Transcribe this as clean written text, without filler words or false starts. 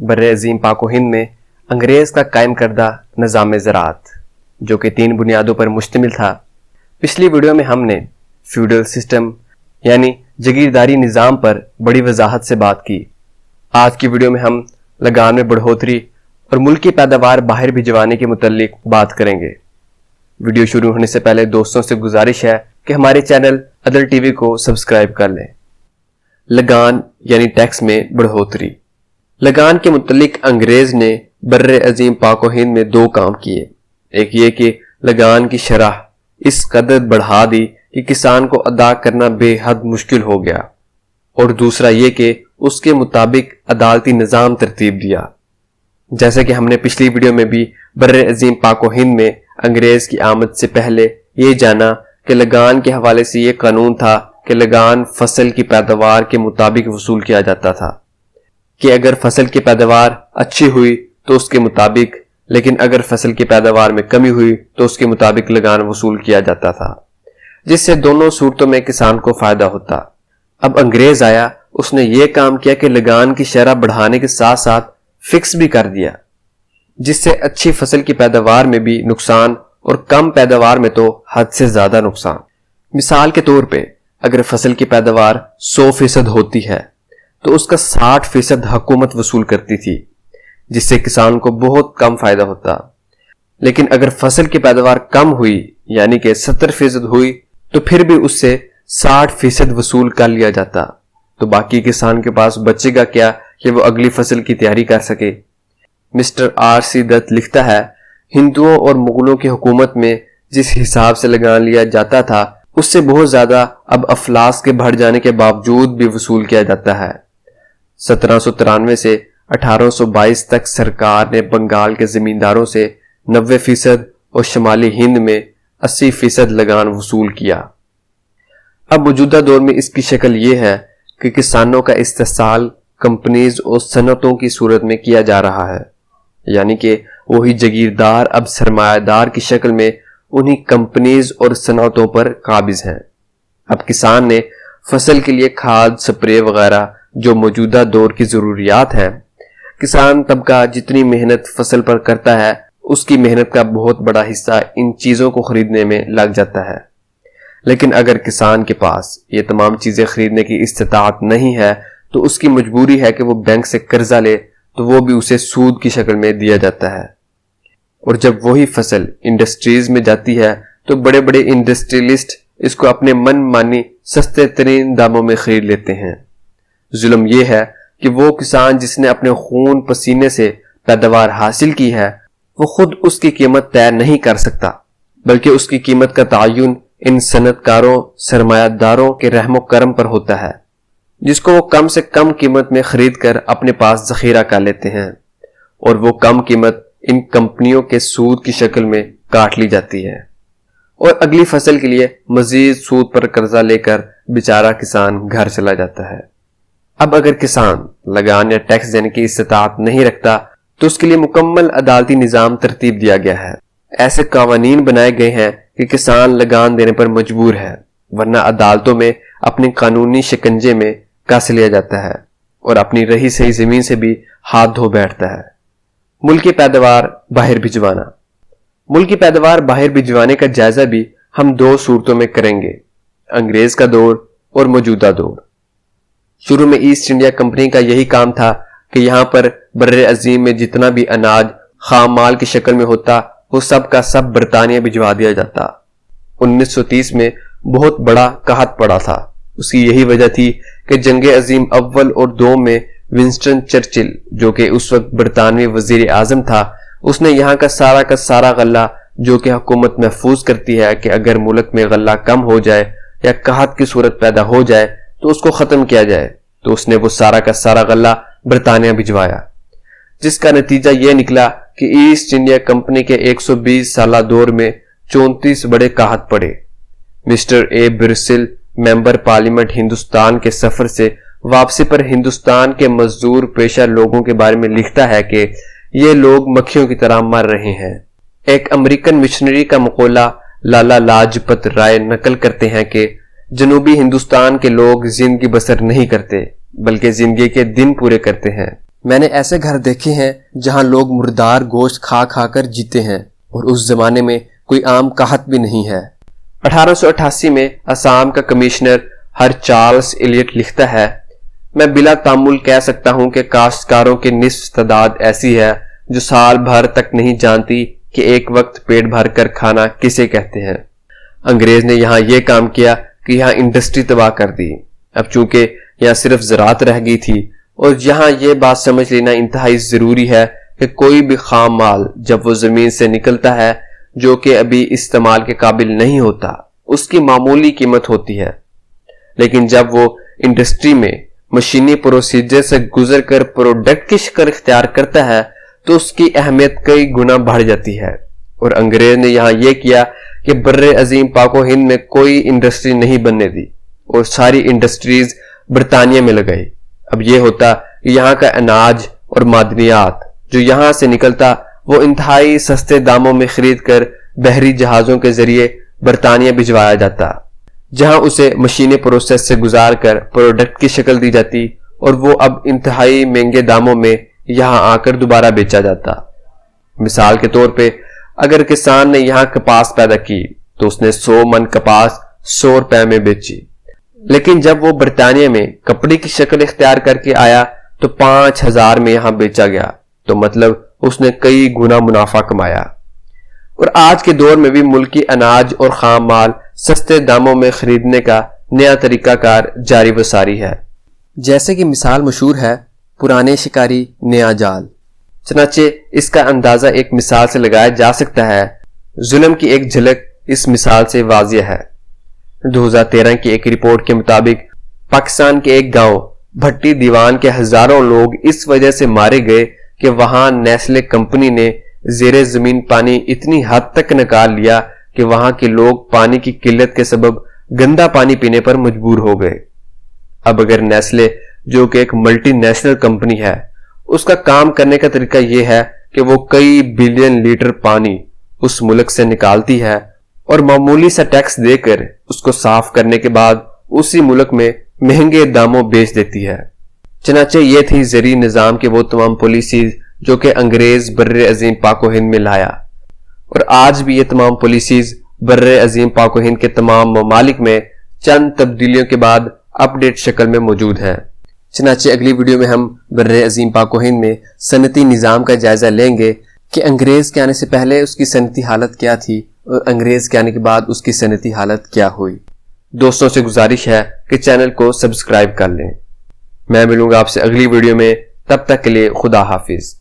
بر عظیم پاک و ہند میں انگریز کا قائم کردہ نظام زراعت، جو کہ 3 بنیادوں پر مشتمل تھا۔ پچھلی ویڈیو میں ہم نے فیوڈل سسٹم یعنی جگیرداری نظام پر بڑی وضاحت سے بات کی۔ آج کی ویڈیو میں ہم لگان میں بڑھوتری اور ملک کی پیداوار باہر بھجوانے کے متعلق بات کریں گے۔ ویڈیو شروع ہونے سے پہلے دوستوں سے گزارش ہے کہ ہمارے چینل عدل ٹی وی کو سبسکرائب کر لیں۔ لگان یعنی ٹیکس میں بڑھوتری۔ لگان کے متعلق انگریز نے بر عظیم پاک و ہند میں 2 کام کیے۔ ایک یہ کہ لگان کی شرح اس قدر بڑھا دی کہ کسان کو ادا کرنا بے حد مشکل ہو گیا، اور دوسرا یہ کہ اس کے مطابق عدالتی نظام ترتیب دیا۔ جیسے کہ ہم نے پچھلی ویڈیو میں بھی بر عظیم پاک و ہند میں انگریز کی آمد سے پہلے یہ جانا کہ لگان کے حوالے سے یہ قانون تھا کہ لگان فصل کی پیداوار کے مطابق وصول کیا جاتا تھا، کہ اگر فصل کی پیداوار اچھی ہوئی تو اس کے مطابق، لیکن اگر فصل کی پیداوار میں کمی ہوئی تو اس کے مطابق لگان وصول کیا جاتا تھا، جس سے دونوں صورتوں میں کسان کو فائدہ ہوتا۔ اب انگریز آیا، اس نے یہ کام کیا کہ لگان کی شرح بڑھانے کے ساتھ ساتھ فکس بھی کر دیا، جس سے اچھی فصل کی پیداوار میں بھی نقصان اور کم پیداوار میں تو حد سے زیادہ نقصان۔ مثال کے طور پہ اگر فصل کی پیداوار 100% ہوتی ہے تو اس کا 60% حکومت وصول کرتی تھی، جس سے کسان کو بہت کم فائدہ ہوتا۔ لیکن اگر فصل کی پیداوار کم ہوئی یعنی کہ 70% ہوئی تو پھر بھی اس سے 60% وصول کر لیا جاتا، تو باقی کسان کے پاس بچے گا کیا کہ وہ اگلی فصل کی تیاری کر سکے۔ Mister R.C. دت لکھتا ہے، ہندوؤں اور مغلوں کی حکومت میں جس حساب سے لگان لیا جاتا تھا اس سے بہت زیادہ اب افلاس کے بڑھ جانے کے باوجود بھی وصول کیا جاتا ہے۔ 1793 سے 1822 تک سرکار نے بنگال کے زمینداروں سے 90% اور شمالی ہند میں 80% لگان وصول کیا۔ اب موجودہ دور میں اس کی شکل یہ ہے کہ کسانوں کا استحصال کمپنیز اور صنعتوں کی صورت میں کیا جا رہا ہے، یعنی کہ وہی جگیردار اب سرمایہ دار کی شکل میں انہی کمپنیز اور صنعتوں پر قابض ہیں۔ اب کسان نے فصل کے لیے کھاد، سپرے وغیرہ جو موجودہ دور کی ضروریات ہیں، کسان طبقہ جتنی محنت فصل پر کرتا ہے اس کی محنت کا بہت بڑا حصہ ان چیزوں کو خریدنے میں لگ جاتا ہے۔ لیکن اگر کسان کے پاس یہ تمام چیزیں خریدنے کی استطاعت نہیں ہے تو اس کی مجبوری ہے کہ وہ بینک سے قرضہ لے، تو وہ بھی اسے سود کی شکل میں دیا جاتا ہے۔ اور جب وہی فصل انڈسٹریز میں جاتی ہے تو بڑے بڑے انڈسٹریلسٹ اس کو اپنے من مانی سستے ترین داموں میں خرید لیتے ہیں۔ ظلم یہ ہے کہ وہ کسان جس نے اپنے خون پسینے سے پیداوار حاصل کی ہے وہ خود اس کی قیمت طے نہیں کر سکتا، بلکہ اس کی قیمت کا تعین ان صنعت کاروں، سرمایہ داروں کے رحم و کرم پر ہوتا ہے، جس کو وہ کم سے کم قیمت میں خرید کر اپنے پاس ذخیرہ کر لیتے ہیں، اور وہ کم قیمت ان کمپنیوں کے سود کی شکل میں کاٹ لی جاتی ہے، اور اگلی فصل کے لیے مزید سود پر قرضہ لے کر بیچارہ کسان گھر چلا جاتا ہے۔ اب اگر کسان لگان یا ٹیکس دینے کی استطاعت نہیں رکھتا تو اس کے لیے مکمل عدالتی نظام ترتیب دیا گیا ہے۔ ایسے قوانین بنائے گئے ہیں کہ کسان لگان دینے پر مجبور ہے، ورنہ عدالتوں میں اپنے قانونی شکنجے میں کس لیا جاتا ہے اور اپنی رہی سہی زمین سے بھی ہاتھ دھو بیٹھتا ہے۔ ملک کی پیداوار باہر بھجوانا۔ ملک کی پیداوار باہر بھجوانے کا جائزہ بھی ہم 2 صورتوں میں کریں گے، انگریز کا دور اور موجودہ دور۔ شروع میں ایسٹ انڈیا کمپنی کا یہی کام تھا کہ یہاں پر بر عظیم میں جتنا بھی اناج خام مال کی شکل میں ہوتا وہ سب کا سب برطانیہ بھجوا دیا جاتا۔ 1930 میں بہت بڑا قحط پڑا تھا۔ اس کی یہی وجہ تھی کہ جنگ عظیم اول اور دوم میں ونسٹن چرچل، جو کہ اس وقت برطانوی وزیر اعظم تھا، اس نے یہاں کا سارا غلہ جو کہ حکومت محفوظ کرتی ہے کہ اگر ملک میں غلہ کم ہو جائے یا قحط کی صورت پیدا ہو جائے تو اس کو ختم کیا جائے، تو اس نے وہ سارا غلہ برطانیہ بھجوایا، جس کا نتیجہ یہ نکلا کہ ایسٹ انڈیا کمپنی کے 120 سالہ دور میں 34 بڑے قحط پڑے۔ Mister A برسل، member parliament, Hindustan کے سفر سے واپسی پر ہندوستان کے مزدور پیشہ لوگوں کے بارے میں لکھتا ہے کہ یہ لوگ مکھیوں کی طرح مر رہے ہیں۔ ایک امریکن مشنری کا مقولہ لالا لاجپت رائے نقل کرتے ہیں کہ جنوبی ہندوستان کے لوگ زندگی بسر نہیں کرتے بلکہ زندگی کے دن پورے کرتے ہیں۔ میں نے ایسے گھر دیکھے ہیں جہاں لوگ مردار گوشت کھا کھا کر جیتے ہیں، اور اس زمانے میں کوئی عام قحط بھی نہیں ہے۔ 1888 میں آسام کا کمشنر ہر چارلس ایلیٹ لکھتا ہے، میں بلا تامل کہہ سکتا ہوں کہ کاشتکاروں کے نصف تعداد ایسی ہے جو سال بھر تک نہیں جانتی کہ ایک وقت پیٹ بھر کر کھانا کسے کہتے ہیں۔ انگریز نے یہاں یہ کام کیا کہ یہاں انڈسٹری تباہ کر دی۔ اب چونکہ یہاں صرف زراعت رہ گئی تھی، اور یہاں یہ بات سمجھ لینا انتہائی ضروری ہے کہ کوئی بھی خام مال جب وہ زمین سے نکلتا ہے جو کہ ابھی استعمال کے قابل نہیں ہوتا، اس کی معمولی قیمت ہوتی ہے، لیکن جب وہ انڈسٹری میں مشینی پروسیجر سے گزر کر پروڈکٹ کی شکل اختیار کرتا ہے تو اس کی اہمیت کئی گنا بڑھ جاتی ہے۔ اور انگریز نے یہاں یہ کیا کہ بر عظیم پاک و ہند میں کوئی انڈسٹری نہیں بننے دی، اور ساری انڈسٹریز برطانیہ میں لگائی۔ اب یہ ہوتا کہ یہاں کا اناج اور معدنیات جو یہاں سے نکلتا وہ انتہائی سستے داموں میں خرید کر بحری جہازوں کے ذریعے برطانیہ بھجوایا جاتا، جہاں اسے مشینی پروسیس سے گزار کر پروڈکٹ کی شکل دی جاتی، اور وہ اب انتہائی مہنگے داموں میں یہاں آ کر دوبارہ بیچا جاتا۔ مثال کے طور پہ اگر کسان نے یہاں کپاس پیدا کی تو اس نے 100 من کپاس 100 روپے میں بیچی، لیکن جب وہ برطانیہ میں کپڑے کی شکل اختیار کر کے آیا تو 5000 میں یہاں بیچا گیا، تو مطلب اس نے کئی گنا منافع کمایا۔ اور آج کے دور میں بھی ملکی اناج اور خام مال سستے داموں میں خریدنے کا نیا طریقہ کار جاری و ساری ہے۔ جیسے کہ مثال مشہور ہے، پرانے شکاری نیا جال۔ چنانچہ اس کا اندازہ ایک مثال سے لگایا جا سکتا ہے۔ ظلم کی ایک جھلک اس مثال سے واضح ہے۔ 2013 کی ایک رپورٹ کے مطابق پاکستان کے ایک گاؤں بھٹی دیوان کے ہزاروں لوگ اس وجہ سے مارے گئے کہ وہاں نیسلے کمپنی نے زیر زمین پانی اتنی حد تک نکال لیا کہ وہاں کے لوگ پانی کی قلت کے سبب گندا پانی پینے پر مجبور ہو گئے۔ اب اگر نیسلے جو کہ ایک ملٹی نیشنل کمپنی ہے، اس کا کام کرنے کا طریقہ یہ ہے کہ وہ کئی بلین لیٹر پانی اس ملک سے نکالتی ہے اور معمولی سا ٹیکس دے کر اس کو صاف کرنے کے بعد اسی ملک میں مہنگے داموں بیچ دیتی ہے۔ چنانچہ یہ تھی زرعی نظام کے وہ تمام پالیسیز جو کہ انگریز بر عظیم پاک و ہند میں لایا، اور آج بھی یہ تمام پالیسیز بر عظیم پاک و ہند کے تمام ممالک میں چند تبدیلیوں کے بعد اپ ڈیٹ شکل میں موجود ہیں۔ چنانچہ اگلی ویڈیو میں ہم بر عظیم پاک و ہند میں صنعتی نظام کا جائزہ لیں گے کہ انگریز کے آنے سے پہلے اس کی صنعتی حالت کیا تھی اور انگریز کے آنے کے بعد اس کی صنعتی حالت کیا ہوئی۔ دوستوں سے گزارش ہے کہ چینل کو سبسکرائب کر لیں۔ میں ملوں گا آپ سے اگلی ویڈیو میں، تب تک کے لیے خدا حافظ۔